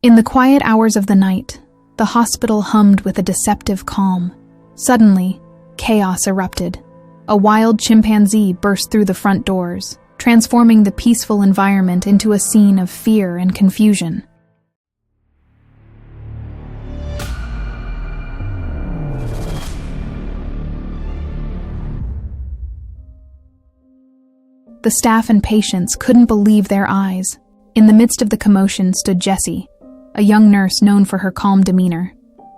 In the quiet hours of the night, the hospital hummed with a deceptive calm. Suddenly, chaos erupted. A wild chimpanzee burst through the front doors, transforming the peaceful environment into a scene of fear and confusion. The staff and patients couldn't believe their eyes. In the midst of the commotion stood Jessie, a young nurse known for her calm demeanor.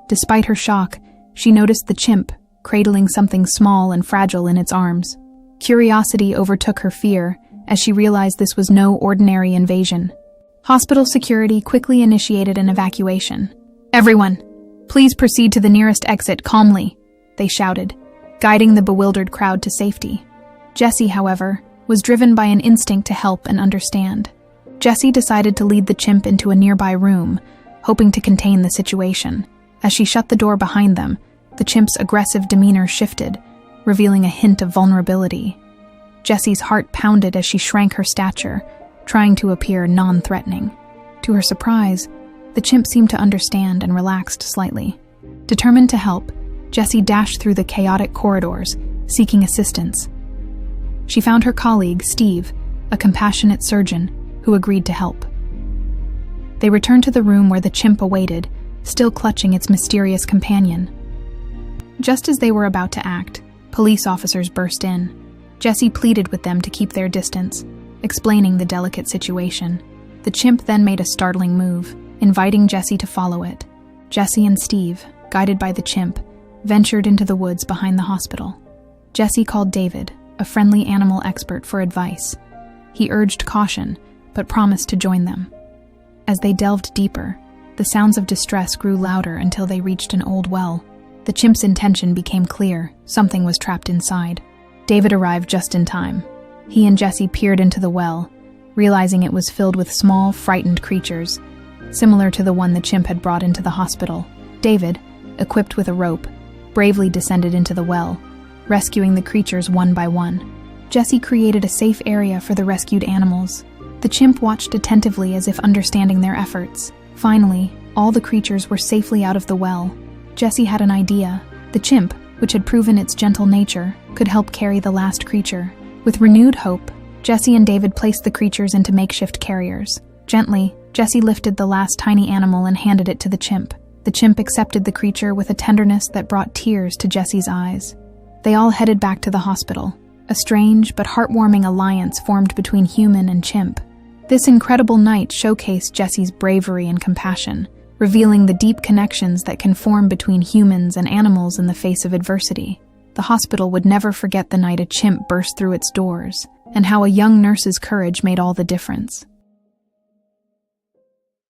Despite her shock, she noticed the chimp, cradling something small and fragile in its arms. Curiosity overtook her fear as she realized this was no ordinary invasion. Hospital security quickly initiated an evacuation. "Everyone, please proceed to the nearest exit calmly," they shouted, guiding the bewildered crowd to safety. Jessie, however, was driven by an instinct to help and understand. Jessie decided to lead the chimp into a nearby room, hoping to contain the situation. As she shut the door behind them, the chimp's aggressive demeanor shifted, revealing a hint of vulnerability. Jessie's heart pounded as she shrank her stature, trying to appear non-threatening. To her surprise, the chimp seemed to understand and relaxed slightly. Determined to help, Jessie dashed through the chaotic corridors, seeking assistance. She found her colleague, Steve, a compassionate surgeon, who agreed to help. They returned to the room where the chimp awaited, still clutching its mysterious companion. Just as they were about to act, police officers burst in. Jessie pleaded with them to keep their distance, explaining the delicate situation. The chimp then made a startling move, inviting Jessie to follow it. Jessie and Steve, guided by the chimp, ventured into the woods behind the hospital. Jessie called David, a friendly animal expert, for advice. He urged caution, but promised to join them. As they delved deeper, the sounds of distress grew louder until they reached an old well. The chimp's intention became clear. Something was trapped inside. David arrived just in time. He and Jessie peered into the well, realizing it was filled with small, frightened creatures, similar to the one the chimp had brought into the hospital. David, equipped with a rope, bravely descended into the well, rescuing the creatures one by one. Jessie created a safe area for the rescued animals. The chimp watched attentively as if understanding their efforts. Finally, all the creatures were safely out of the well. Jessie had an idea. The chimp, which had proven its gentle nature, could help carry the last creature. With renewed hope, Jessie and David placed the creatures into makeshift carriers. Gently, Jessie lifted the last tiny animal and handed it to the chimp. The chimp accepted the creature with a tenderness that brought tears to Jessie's eyes. They all headed back to the hospital. A strange but heartwarming alliance formed between human and chimp. This incredible night showcased Jessie's bravery and compassion, revealing the deep connections that can form between humans and animals in the face of adversity. The hospital would never forget the night a chimp burst through its doors, and how a young nurse's courage made all the difference.